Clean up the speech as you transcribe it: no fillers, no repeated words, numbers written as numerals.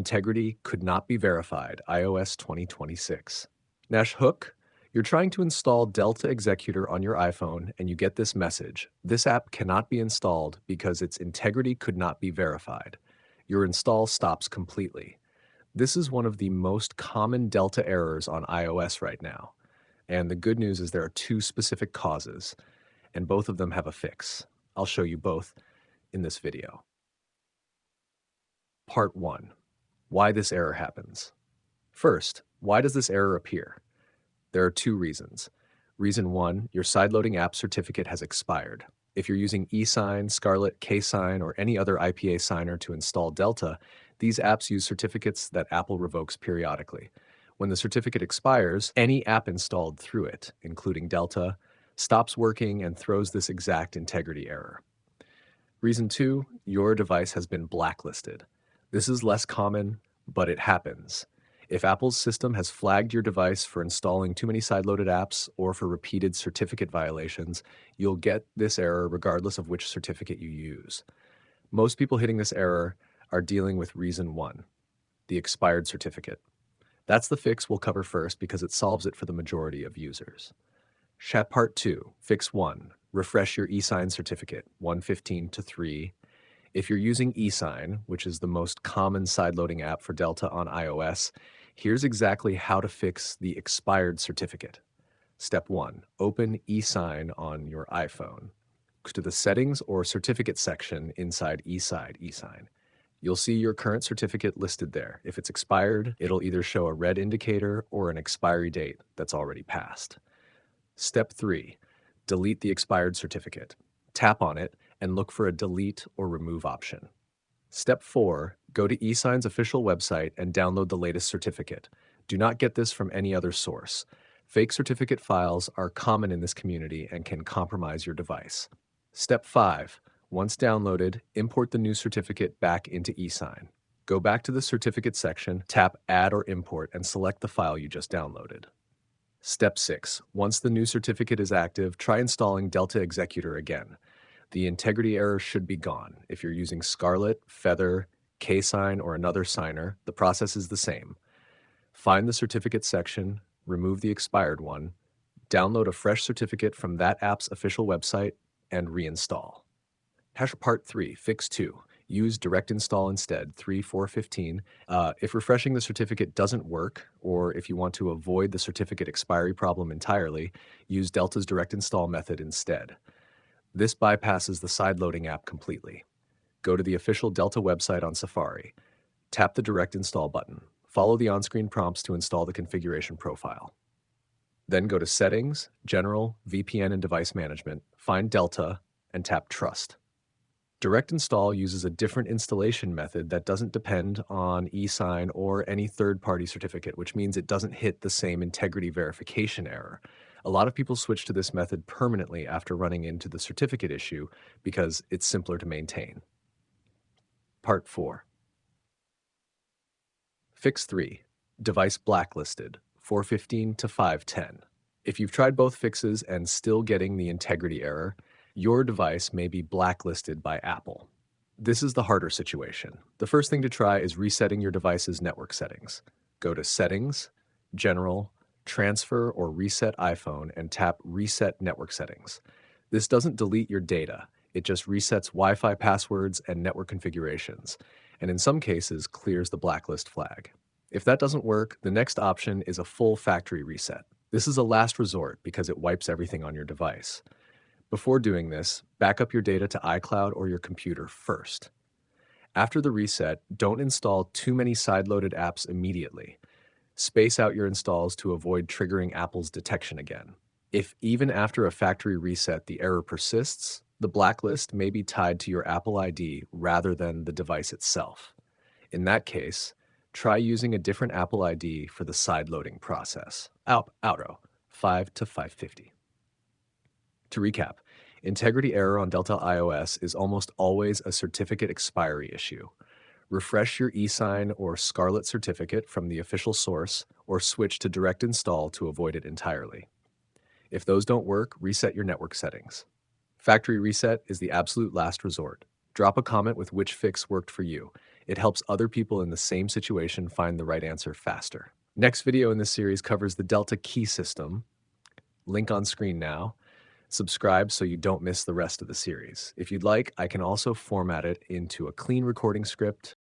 integrity could not be verified, iOS 2026. Nash Hook, you're trying to install Delta Executor on your iPhone and you get this message. This app cannot be installed because its integrity could not be verified. Your install stops completely. This is one of the most common Delta errors on iOS right now. And the good news is there are two specific causes, and both of them have a fix. I'll show you both in this video. Part 1. Why this error happens. First, why does this error appear? There are two reasons. Reason 1, your sideloading app certificate has expired. If you're using ESign, Scarlet, KSign, or any other IPA signer to install Delta, these apps use certificates that Apple revokes periodically. When the certificate expires, any app installed through it, including Delta, stops working and throws this exact integrity error. Reason 2, your device has been blacklisted. This is less common, but it happens. If Apple's system has flagged your device for installing too many sideloaded apps or for repeated certificate violations, you'll get this error regardless of which certificate you use. Most people hitting this error are dealing with reason 1, the expired certificate. That's the fix we'll cover first because it solves it for the majority of users. Part 2, Fix 1, refresh your ESign certificate, 1.15.3. If you're using ESign, which is the most common sideloading app for Delta on iOS, here's exactly how to fix the expired certificate. Step 1, open ESign on your iPhone. Go to the Settings or Certificate section inside ESign. You'll see your current certificate listed there. If it's expired, it'll either show a red indicator or an expiry date that's already passed. Step 3, delete the expired certificate. Tap on it and look for a delete or remove option. Step 4, go to eSign's official website and download the latest certificate. Do not get this from any other source. Fake certificate files are common in this community and can compromise your device. Step 5, once downloaded, import the new certificate back into eSign. Go back to the certificate section, tap Add or Import, and select the file you just downloaded. Step 6, once the new certificate is active, try installing Delta Executor again. The integrity error should be gone. If you're using Scarlet, Feather, KSign, or another signer, the process is the same. Find the certificate section, remove the expired one, download a fresh certificate from that app's official website, and reinstall. Part 3, Fix 2. Use direct install instead, 3.4.15. If refreshing the certificate doesn't work, or if you want to avoid the certificate expiry problem entirely, use Delta's direct install method instead. This bypasses the sideloading app completely. Go to the official Delta website on Safari. Tap the direct install button. Follow the on-screen prompts to install the configuration profile. Then go to Settings, General, VPN and Device Management, find Delta, and tap Trust. Direct install uses a different installation method that doesn't depend on ESign or any third-party certificate, which means it doesn't hit the same integrity verification error. A lot of people switch to this method permanently after running into the certificate issue because it's simpler to maintain. Part 4. Fix 3. Device blacklisted, 4.15 to 5.10. If you've tried both fixes and still getting the integrity error, your device may be blacklisted by Apple. This is the harder situation. The first thing to try is resetting your device's network settings. Go to Settings, General, Transfer or Reset iPhone, and tap Reset Network Settings. This doesn't delete your data. It just resets Wi-Fi passwords and network configurations, and in some cases clears the blacklist flag. If that doesn't work, the next option is a full factory reset. This is a last resort because it wipes everything on your device. Before doing this, back up your data to iCloud or your computer first. After the reset, don't install too many sideloaded apps immediately. Space out your installs to avoid triggering Apple's detection again. If even after a factory reset the error persists, the blacklist may be tied to your Apple ID rather than the device itself. In that case, try using a different Apple ID for the sideloading process. Outro, 5 to 550. To recap, integrity error on Delta iOS is almost always a certificate expiry issue. Refresh your eSign or Scarlet certificate from the official source or switch to direct install to avoid it entirely. If those don't work, reset your network settings. Factory reset is the absolute last resort. Drop a comment with which fix worked for you. It helps other people in the same situation find the right answer faster. Next video in this series covers the Delta key system. Link on screen now. Subscribe so you don't miss the rest of the series. If you'd like, I can also format it into a clean recording script